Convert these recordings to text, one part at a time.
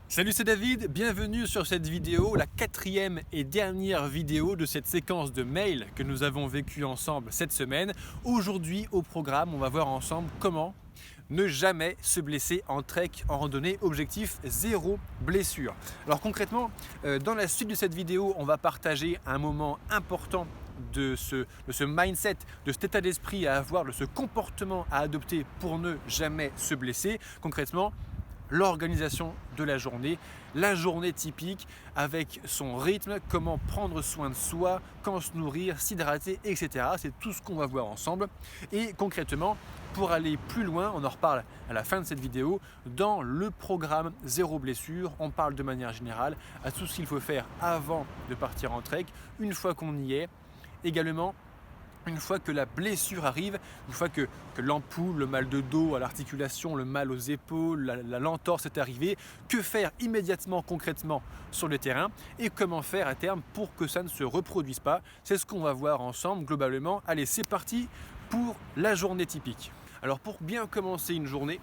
Salut, c'est David, bienvenue sur cette vidéo, la quatrième et dernière vidéo de cette séquence de mails que nous avons vécu ensemble cette semaine. Aujourd'hui au programme, on va voir ensemble comment ne jamais se blesser en trek, en randonnée, objectif zéro blessure. Alors concrètement, dans la suite de cette vidéo, on va partager un moment important de ce mindset, de cet état d'esprit à avoir, de ce comportement à adopter pour ne jamais se blesser. Concrètement, l'organisation de la journée typique avec son rythme, comment prendre soin de soi, quand se nourrir, s'hydrater, etc. C'est tout ce qu'on va voir ensemble. Et concrètement, pour aller plus loin, on en reparle à la fin de cette vidéo, dans le programme Zéro Blessure, on parle de manière générale à tout ce qu'il faut faire avant de partir en trek, une fois qu'on y est, également une fois que la blessure arrive, une fois que l'ampoule, le mal de dos à l'articulation, le mal aux épaules, l'entorse est arrivé, que faire immédiatement, concrètement sur le terrain et comment faire à terme pour que ça ne se reproduise pas. C'est ce qu'on va voir ensemble globalement. Allez, c'est parti pour la journée typique. Alors pour bien commencer une journée,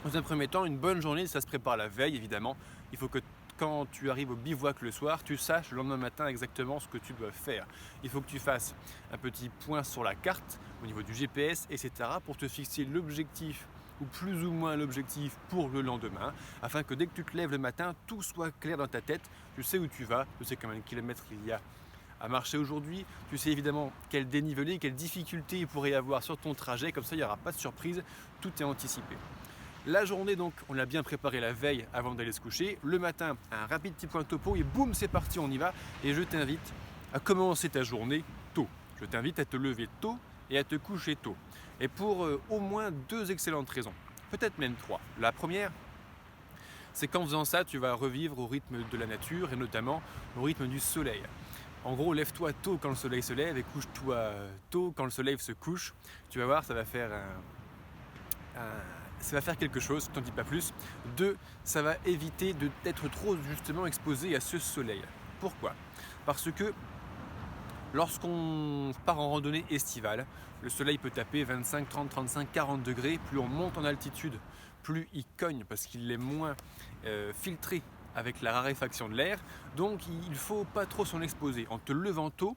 dans un premier temps, une bonne journée, ça se prépare la veille évidemment. Il faut que quand tu arrives au bivouac le soir, tu saches le lendemain matin exactement ce que tu dois faire. Il faut que tu fasses un petit point sur la carte au niveau du GPS, etc. pour te fixer l'objectif ou plus ou moins l'objectif pour le lendemain, afin que dès que tu te lèves le matin, tout soit clair dans ta tête. Tu sais où tu vas, tu sais combien de kilomètres il y a à marcher aujourd'hui, tu sais évidemment quel dénivelé, quelle difficulté il pourrait y avoir sur ton trajet, comme ça il n'y aura pas de surprise, tout est anticipé. La journée, donc, on l'a bien préparée la veille avant d'aller se coucher. Le matin, un rapide petit point topo et boum, c'est parti, on y va. Et je t'invite à commencer ta journée tôt. Je t'invite à te lever tôt et à te coucher tôt. Et pour au moins deux excellentes raisons, peut-être même trois. La première, c'est qu'en faisant ça, tu vas revivre au rythme de la nature et notamment au rythme du soleil. En gros, lève-toi tôt quand le soleil se lève et couche-toi tôt quand le soleil se couche. Tu vas voir, ça va faire quelque chose, je t'en dis pas plus. Deux, ça va éviter d'être trop justement exposé à ce soleil. Pourquoi? Parce que lorsqu'on part en randonnée estivale, le soleil peut taper 25, 30, 35, 40 degrés. Plus on monte en altitude, plus il cogne parce qu'il est moins filtré avec la raréfaction de l'air. Donc il ne faut pas trop s'en exposer. En te levant tôt,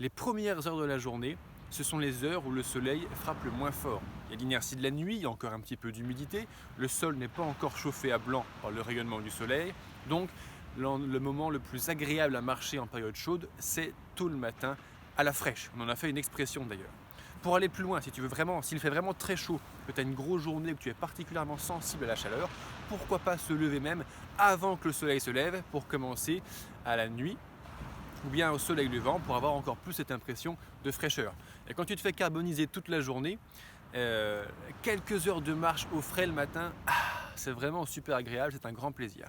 les premières heures de la journée, ce sont les heures où le soleil frappe le moins fort. Il y a l'inertie de la nuit, il y a encore un petit peu d'humidité, le sol n'est pas encore chauffé à blanc par le rayonnement du soleil, donc le moment le plus agréable à marcher en période chaude, c'est tôt le matin à la fraîche. On en a fait une expression d'ailleurs. Pour aller plus loin, si tu veux vraiment, s'il fait vraiment très chaud, que tu as une grosse journée, que tu es particulièrement sensible à la chaleur, pourquoi pas se lever même avant que le soleil se lève pour commencer à la nuit ou bien au soleil levant pour avoir encore plus cette impression de fraîcheur. Et quand tu te fais carboniser toute la journée, quelques heures de marche au frais le matin, c'est vraiment super agréable, c'est un grand plaisir.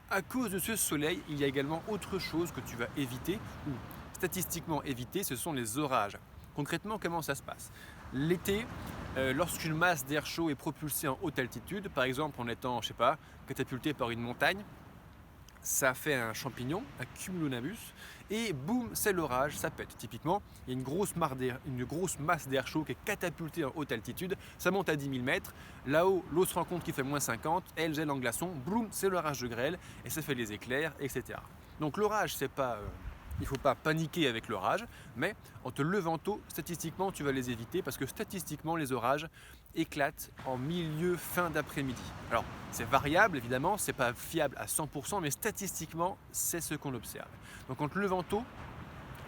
À cause de ce soleil, il y a également autre chose que tu vas éviter, ou statistiquement éviter, ce sont les orages. Concrètement, comment ça se passe? L'été, lorsqu'une masse d'air chaud est propulsée en haute altitude, par exemple en étant, je sais pas, catapulté par une montagne, ça fait un champignon, un cumulonimbus, et boum, c'est l'orage, ça pète. Typiquement, il y a une grosse masse d'air chaud qui est catapultée en haute altitude, ça monte à 10 000 mètres, là-haut, l'eau se rend compte qu'il fait moins 50, elle gèle en glaçon, boum, c'est l'orage de grêle, et ça fait des éclairs, etc. Donc l'orage, c'est pas... il ne faut pas paniquer avec l'orage, mais en te levant tôt, statistiquement, tu vas les éviter parce que statistiquement, les orages éclatent en milieu fin d'après-midi. Alors, c'est variable évidemment, c'est pas fiable à 100%, mais statistiquement, c'est ce qu'on observe. Donc en te levant tôt,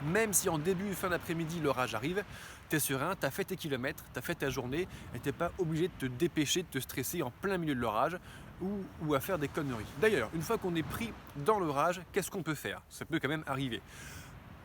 même si en début, fin d'après-midi, l'orage arrive, tu es serein, tu as fait tes kilomètres, tu as fait ta journée et tu n'es pas obligé de te dépêcher, de te stresser en plein milieu de l'orage ou à faire des conneries. D'ailleurs, une fois qu'on est pris dans l'orage, qu'est-ce qu'on peut faire? Ça peut quand même arriver.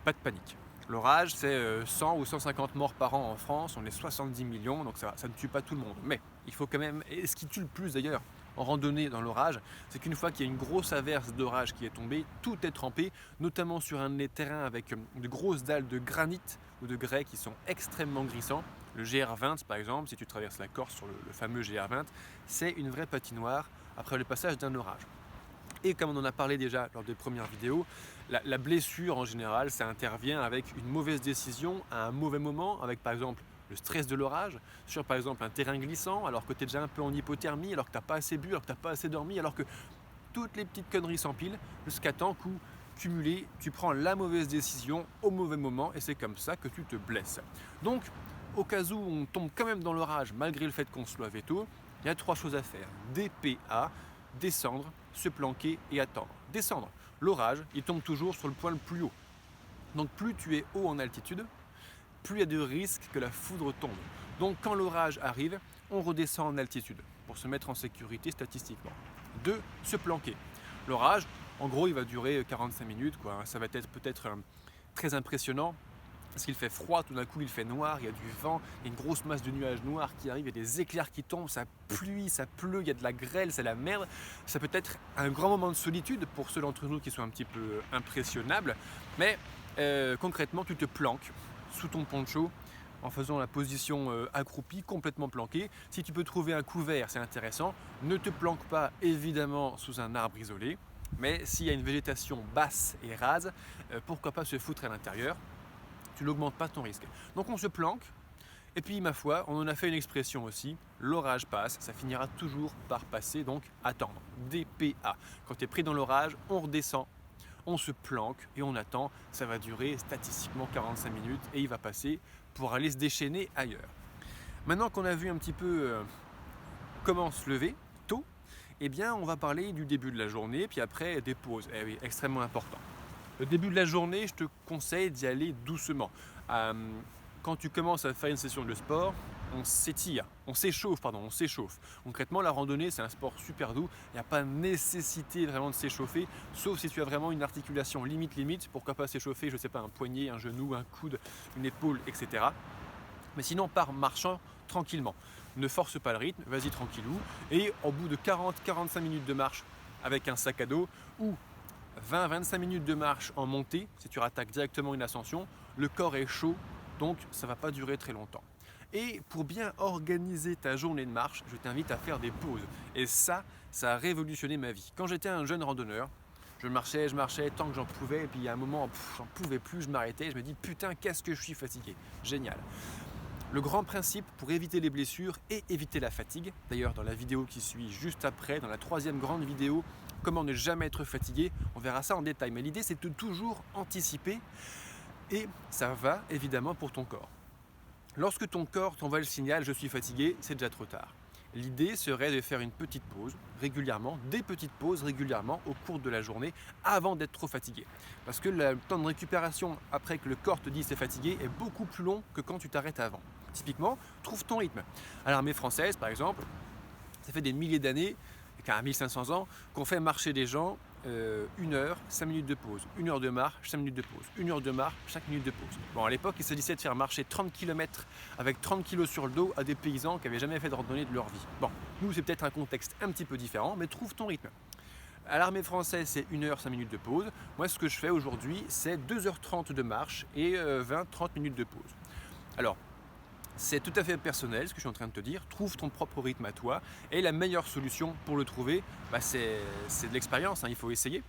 Pas de panique. L'orage, c'est 100 ou 150 morts par an en France, on est 70 millions, donc ça ne tue pas tout le monde. Mais il faut quand même, et ce qui tue le plus d'ailleurs en randonnée dans l'orage, c'est qu'une fois qu'il y a une grosse averse d'orage qui est tombée, tout est trempé, notamment sur un des terrains avec de grosses dalles de granit ou de grès qui sont extrêmement glissants. Le GR20 par exemple, si tu traverses la Corse sur le fameux GR20, c'est une vraie patinoire après le passage d'un orage. Et comme on en a parlé déjà lors des premières vidéos, la blessure en général, ça intervient avec une mauvaise décision à un mauvais moment, avec par exemple le stress de l'orage, sur par exemple un terrain glissant, alors que tu es déjà un peu en hypothermie, alors que tu n'as pas assez bu, alors que tu n'as pas assez dormi, alors que toutes les petites conneries s'empilent jusqu'à temps qu'au cumulé, tu prends la mauvaise décision au mauvais moment et c'est comme ça que tu te blesses. Donc, au cas où on tombe quand même dans l'orage malgré le fait qu'on se lève tôt, il y a 3 choses à faire. DPA, descendre, se planquer et attendre. Descendre. L'orage, il tombe toujours sur le point le plus haut. Donc plus tu es haut en altitude, plus il y a de risques que la foudre tombe. Donc quand l'orage arrive, on redescend en altitude pour se mettre en sécurité statistiquement. 2. Se planquer. L'orage, en gros, il va durer 45 minutes. Ça va être peut-être très impressionnant parce qu'il fait froid, tout d'un coup il fait noir, il y a du vent, il y a une grosse masse de nuages noirs qui arrivent, il y a des éclairs qui tombent, ça pluie, ça pleut, il y a de la grêle, c'est la merde. Ça peut être un grand moment de solitude pour ceux d'entre nous qui sont un petit peu impressionnables, mais concrètement tu te planques sous ton poncho en faisant la position accroupie, complètement planqué. Si tu peux trouver un couvert, c'est intéressant. Ne te planque pas évidemment sous un arbre isolé, mais s'il y a une végétation basse et rase, pourquoi pas se foutre à l'intérieur. Tu n'augmentes pas ton risque. Donc on se planque, et puis ma foi, on en a fait une expression aussi, l'orage passe, ça finira toujours par passer, donc attendre. DPA. Quand tu es pris dans l'orage, on redescend, on se planque et on attend, ça va durer statistiquement 45 minutes et il va passer pour aller se déchaîner ailleurs. Maintenant qu'on a vu un petit peu comment se lever tôt, eh bien on va parler du début de la journée, puis après des pauses. Eh oui, extrêmement important. Le début de la journée, je te conseille d'y aller doucement. Quand tu commences à faire une session de sport, on s'étire, on s'échauffe. Concrètement, la randonnée, c'est un sport super doux. Il n'y a pas nécessité vraiment de s'échauffer, sauf si tu as vraiment une articulation limite. Pourquoi pas s'échauffer, je ne sais pas, un poignet, un genou, un coude, une épaule, etc. Mais sinon, pars marchant tranquillement. Ne force pas le rythme, vas-y tranquillou. Et au bout de 40-45 minutes de marche avec un sac à dos ou 20-25 minutes de marche en montée, si tu rattaques directement une ascension, le corps est chaud, donc ça ne va pas durer très longtemps. Et pour bien organiser ta journée de marche, je t'invite à faire des pauses. Et ça a révolutionné ma vie. Quand j'étais un jeune randonneur, je marchais tant que j'en pouvais, et puis il y a un moment, j'en pouvais plus, je m'arrêtais, je me dis putain, qu'est-ce que je suis fatigué. Génial. Le grand principe pour éviter les blessures et éviter la fatigue, d'ailleurs dans la vidéo qui suit juste après, dans la 3e grande vidéo, comment ne jamais être fatigué, on verra ça en détail. Mais l'idée c'est de toujours anticiper et ça va évidemment pour ton corps. Lorsque ton corps t'envoie le signal « je suis fatigué », c'est déjà trop tard. L'idée serait de faire une petite pause régulièrement, des petites pauses régulièrement au cours de la journée avant d'être trop fatigué. Parce que le temps de récupération après que le corps te dit c'est fatigué est beaucoup plus long que quand tu t'arrêtes avant. Typiquement, trouve ton rythme. À l'armée française par exemple, ça fait des milliers d'années, à 1500 ans, qu'on fait marcher des gens 1 heure, 5 minutes de pause, 1 heure de marche, 5 minutes de pause, 1 heure de marche, 5 minutes de pause. Bon, à l'époque, il s'agissait de faire marcher 30 km avec 30 kg sur le dos à des paysans qui n'avaient jamais fait de randonnée de leur vie. Bon, nous, c'est peut-être un contexte un petit peu différent, mais trouve ton rythme. À l'armée française, c'est 1 heure, 5 minutes de pause. Moi, ce que je fais aujourd'hui, c'est 2h30 de marche et 20-30 minutes de pause. Alors, c'est tout à fait personnel ce que je suis en train de te dire, trouve ton propre rythme à toi et la meilleure solution pour le trouver, c'est de l'expérience, il faut essayer.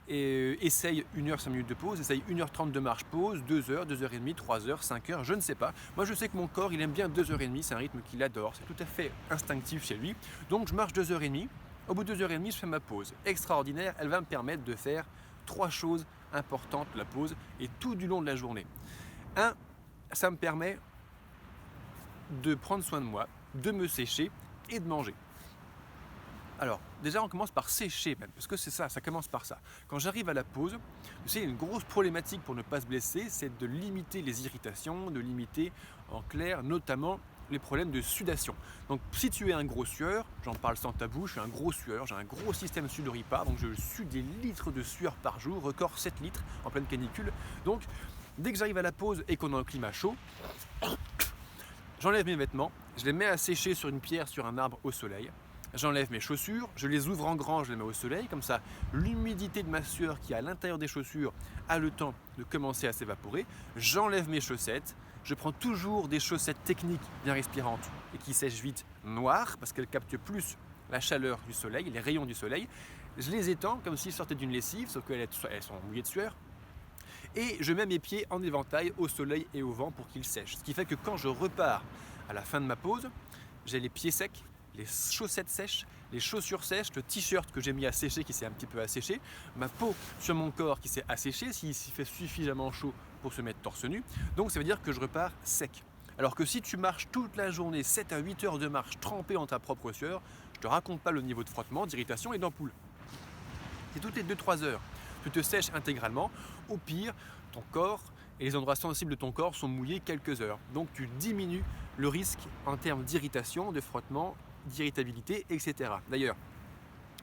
Et essaye 1 heure 5 minutes de pause, essaye 1h30 de marche pause, 2 heures, 2h30, 3 heures, 5 heures, je ne sais pas. Moi je sais que mon corps il aime bien 2h30, c'est un rythme qu'il adore, c'est tout à fait instinctif chez lui. Donc je marche 2h30, au bout de 2h30 je fais ma pause. Extraordinaire, elle va me permettre de faire 3 choses importantes la pause et tout du long de la journée. 1, ça me permet de prendre soin de moi, de me sécher et de manger. Alors, déjà on commence par sécher même, parce que c'est ça commence par ça. Quand j'arrive à la pause, tu sais, une grosse problématique pour ne pas se blesser, c'est de limiter les irritations, de limiter en clair notamment les problèmes de sudation. Donc si tu es un gros sueur, j'en parle sans tabou, je suis un gros sueur, j'ai un gros système sudoripare, donc je sue des litres de sueur par jour, record 7 litres en pleine canicule. Donc dès que j'arrive à la pause et qu'on est en climat chaud, j'enlève mes vêtements, je les mets à sécher sur une pierre, sur un arbre au soleil. J'enlève mes chaussures, je les ouvre en grand, je les mets au soleil, comme ça l'humidité de ma sueur qui est à l'intérieur des chaussures a le temps de commencer à s'évaporer. J'enlève mes chaussettes, je prends toujours des chaussettes techniques bien respirantes et qui sèchent vite noires parce qu'elles captent plus la chaleur du soleil, les rayons du soleil. Je les étends comme s'ils sortaient d'une lessive, sauf qu'elles sont mouillées de sueur. Et je mets mes pieds en éventail au soleil et au vent pour qu'ils sèchent. Ce qui fait que quand je repars à la fin de ma pause, j'ai les pieds secs, les chaussettes sèches, les chaussures sèches, le t-shirt que j'ai mis à sécher qui s'est un petit peu asséché, ma peau sur mon corps qui s'est asséchée s'il fait suffisamment chaud pour se mettre torse nu. Donc ça veut dire que je repars sec. Alors que si tu marches toute la journée, 7 à 8 heures de marche trempé en ta propre sueur, je te raconte pas le niveau de frottement, d'irritation et d'ampoule. Si toutes les 2-3 heures, tu te sèches intégralement, au pire, ton corps et les endroits sensibles de ton corps sont mouillés quelques heures. Donc tu diminues le risque en termes d'irritation, de frottement, d'irritabilité, etc. D'ailleurs,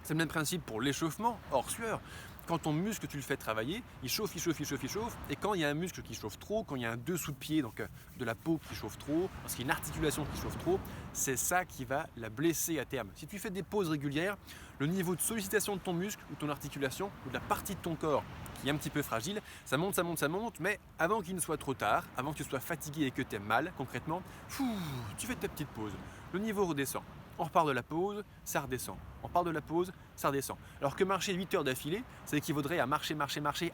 c'est le même principe pour l'échauffement hors sueur. Quand ton muscle, tu le fais travailler, il chauffe, il chauffe, il chauffe, il chauffe. Et quand il y a un muscle qui chauffe trop, quand il y a un dessous de pied, donc de la peau qui chauffe trop, parce qu'il y a une articulation qui chauffe trop, c'est ça qui va la blesser à terme. Si tu fais des pauses régulières, le niveau de sollicitation de ton muscle ou ton articulation ou de la partie de ton corps qui est un petit peu fragile, ça monte, ça monte, ça monte, mais avant qu'il ne soit trop tard, avant que tu sois fatigué et que tu aies mal concrètement, tu fais ta petite pause. Le niveau redescend. On repart de la pause, ça redescend. On repart de la pause, ça redescend. Alors que marcher 8 heures d'affilée, ça équivaudrait à marcher,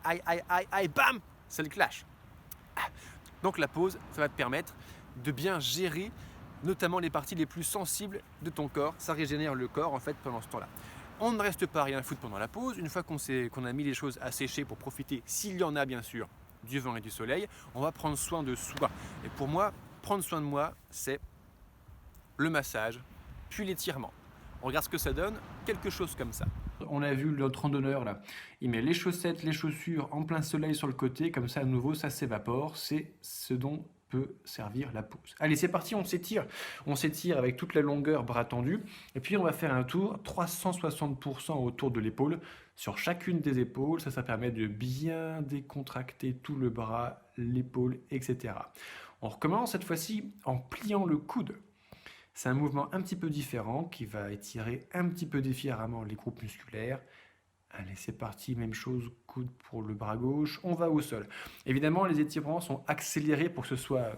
aïe, aïe, aïe, aïe, bam, c'est le clash. Donc la pause, ça va te permettre de bien gérer notamment les parties les plus sensibles de ton corps. Ça régénère le corps en fait pendant ce temps-là. On ne reste pas à rien foutre pendant la pause. Une fois qu'on a mis les choses à sécher pour profiter, s'il y en a bien sûr, du vent et du soleil, on va prendre soin de soi. Et pour moi, prendre soin de moi, c'est le massage, puis l'étirement. On regarde ce que ça donne, quelque chose comme ça. On a vu notre randonneur là, il met les chaussettes, les chaussures en plein soleil sur le côté, comme ça à nouveau ça s'évapore, c'est ce dont peut servir la pause. Allez c'est parti, on s'étire avec toute la longueur bras tendus, et puis on va faire un tour 360% autour de l'épaule, sur chacune des épaules, ça permet de bien décontracter tout le bras, l'épaule, etc. On recommence cette fois-ci en pliant le coude. C'est un mouvement un petit peu différent qui va étirer un petit peu différemment les groupes musculaires. Allez, c'est parti, même chose, coude pour le bras gauche, on va au sol. Évidemment, les étirements sont accélérés pour que ce soit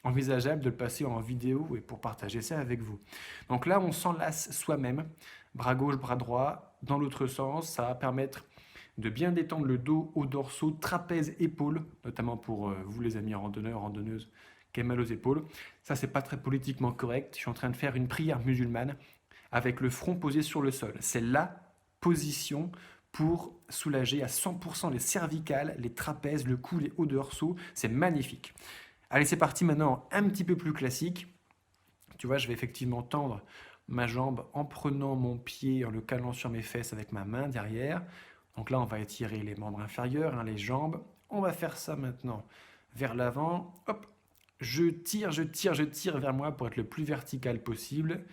envisageable de le passer en vidéo et pour partager ça avec vous. Donc là, on s'enlace soi-même, bras gauche, bras droit, dans l'autre sens, ça va permettre de bien détendre le dos, haut dorsaux, trapèze, épaules, notamment pour vous les amis randonneurs, randonneuses, qui aiment mal aux épaules. Ça, c'est pas très politiquement correct. Je suis en train de faire une prière musulmane avec le front posé sur le sol. C'est la position pour soulager à 100% les cervicales, les trapèzes, le cou, les hauts dorsaux. C'est magnifique. Allez, c'est parti maintenant, un petit peu plus classique. Tu vois, je vais effectivement tendre ma jambe en prenant mon pied, en le calant sur mes fesses avec ma main derrière. Donc là, on va étirer les membres inférieurs, les jambes. On va faire ça maintenant vers l'avant. Hop. Je tire vers moi pour être le plus vertical possible.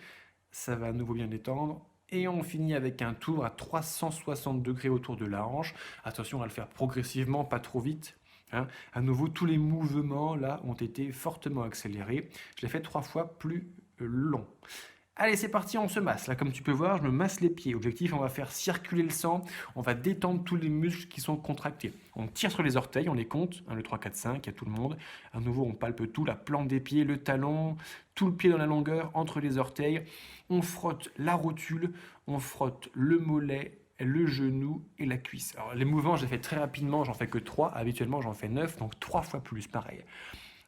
Ça va à nouveau bien détendre. Et on finit avec un tour à 360 degrés autour de la hanche. Attention à le faire progressivement, pas trop vite. Hein. À nouveau, tous les mouvements là ont été fortement accélérés. Je l'ai fait 3 fois plus long. Allez, c'est parti, on se masse. Là, comme tu peux voir, je me masse les pieds. Objectif, on va faire circuler le sang. On va détendre tous les muscles qui sont contractés. On tire sur les orteils, on les compte. 1, 2, 3, 4, 5, il y a tout le monde. À nouveau, on palpe tout, la plante des pieds, le talon, tout le pied dans la longueur, entre les orteils. On frotte la rotule, on frotte le mollet, le genou et la cuisse. Alors, les mouvements, je les fais très rapidement, j'en fais que 3. Habituellement, j'en fais 9, donc 3 fois plus, pareil.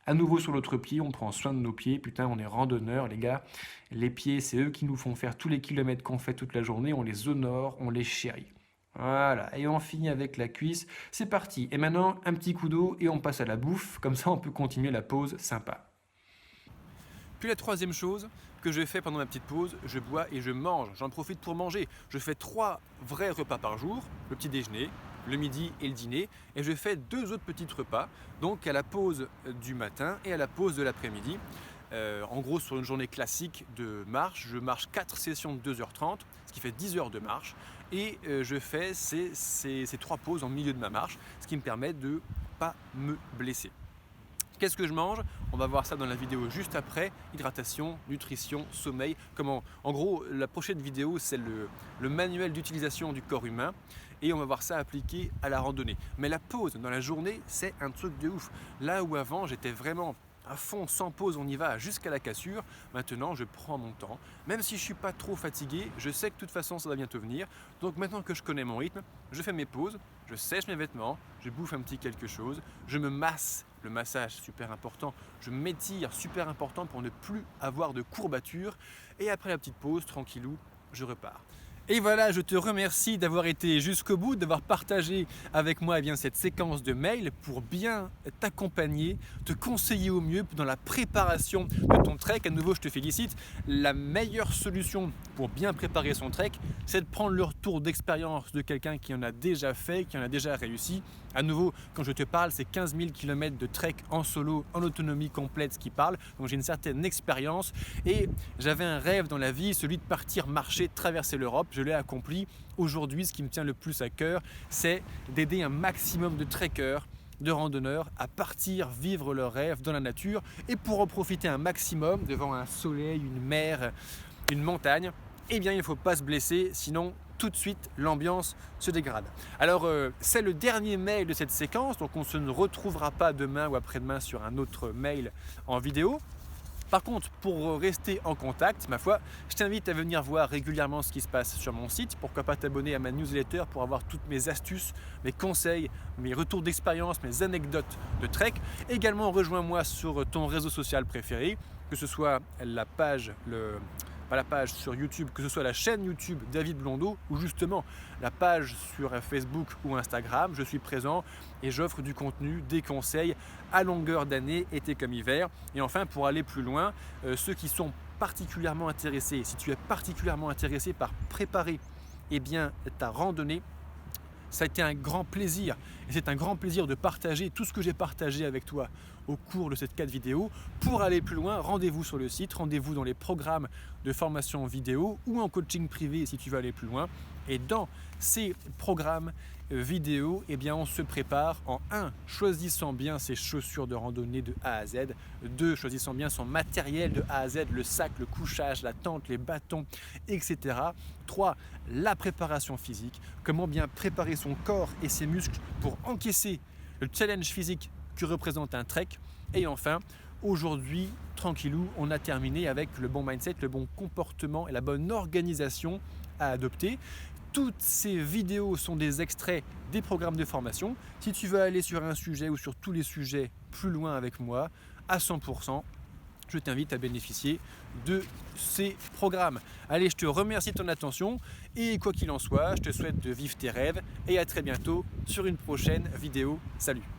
À nouveau sur l'autre pied, on prend soin de nos pieds. Putain, on est randonneurs, les gars. Les pieds, c'est eux qui nous font faire tous les kilomètres qu'on fait toute la journée. On les honore, on les chérit. Voilà, et on finit avec la cuisse. C'est parti. Et maintenant, un petit coup d'eau et on passe à la bouffe. Comme ça, on peut continuer la pause sympa. Puis la troisième chose que je fais pendant ma petite pause, je bois et je mange. J'en profite pour manger. Je fais 3 vrais repas par jour. Le petit déjeuner, le midi et le dîner, et je fais 2 autres petits repas, donc à la pause du matin et à la pause de l'après-midi. En gros, sur une journée classique de marche, je marche 4 sessions de 2h30, ce qui fait 10 heures de marche, et je fais ces 3 pauses en milieu de ma marche, ce qui me permet de ne pas me blesser. Qu'est-ce que je mange? On va voir ça dans la vidéo juste après. Hydratation, nutrition, sommeil. En gros, la prochaine vidéo, c'est le manuel d'utilisation du corps humain. Et on va voir ça appliqué à la randonnée. Mais la pause dans la journée, c'est un truc de ouf. Là où avant, j'étais vraiment à fond, sans pause, on y va jusqu'à la cassure. Maintenant, je prends mon temps. Même si je ne suis pas trop fatigué, je sais que de toute façon, ça va bientôt venir. Donc maintenant que je connais mon rythme, je fais mes pauses, je sèche mes vêtements, je bouffe un petit quelque chose, je me masse. Le massage, super important. Je m'étire, super important pour ne plus avoir de courbatures. Et après la petite pause, tranquillou, je repars. Et voilà, je te remercie d'avoir été jusqu'au bout, d'avoir partagé avec moi cette séquence de mails pour bien t'accompagner, te conseiller au mieux dans la préparation de ton trek. À nouveau, je te félicite. La meilleure solution pour bien préparer son trek, c'est de prendre le retour d'expérience de quelqu'un qui en a déjà fait, qui en a déjà réussi. À nouveau, quand je te parle, c'est 15 000 km de trek en solo, en autonomie complète qui parle. Donc j'ai une certaine expérience et j'avais un rêve dans la vie, celui de partir marcher, traverser l'Europe. Je l'ai accompli. Aujourd'hui, ce qui me tient le plus à cœur, c'est d'aider un maximum de trekkers, de randonneurs à partir vivre leurs rêves dans la nature et pour en profiter un maximum devant un soleil, une mer, une montagne. Eh bien, il ne faut pas se blesser, sinon tout de suite l'ambiance se dégrade. Alors c'est le dernier mail de cette séquence, donc on ne se retrouvera pas demain ou après-demain sur un autre mail en vidéo. Par contre, pour rester en contact, ma foi, je t'invite à venir voir régulièrement ce qui se passe sur mon site. Pourquoi pas t'abonner à ma newsletter pour avoir toutes mes astuces, mes conseils, mes retours d'expérience, mes anecdotes de trek. Également, rejoins-moi sur ton réseau social préféré, que ce soit la page, pas la page sur YouTube, que ce soit la chaîne YouTube David Blondeau ou justement la page sur Facebook ou Instagram. Je suis présent et j'offre du contenu, des conseils à longueur d'année, été comme hiver. Et enfin, pour aller plus loin, ceux qui sont particulièrement intéressés, si tu es particulièrement intéressé par préparer ta randonnée, ça a été un grand plaisir et c'est un grand plaisir de partager tout ce que j'ai partagé avec toi au cours de cette 4 vidéos. Pour aller plus loin, rendez-vous sur le site, rendez-vous dans les programmes de formation vidéo ou en coaching privé si tu veux aller plus loin. Et dans ces programmes vidéo, on se prépare en 1, choisissant bien ses chaussures de randonnée de A à Z, 2, choisissant bien son matériel de A à Z, le sac, le couchage, la tente, les bâtons, etc. 3, la préparation physique, comment bien préparer son corps et ses muscles pour encaisser le challenge physique que représente un trek. Et enfin, aujourd'hui, tranquillou, on a terminé avec le bon mindset, le bon comportement et la bonne organisation à adopter. Toutes ces vidéos sont des extraits des programmes de formation. Si tu veux aller sur un sujet ou sur tous les sujets plus loin avec moi, à 100%, je t'invite à bénéficier de ces programmes. Allez, je te remercie de ton attention et quoi qu'il en soit, je te souhaite de vivre tes rêves et à très bientôt sur une prochaine vidéo. Salut!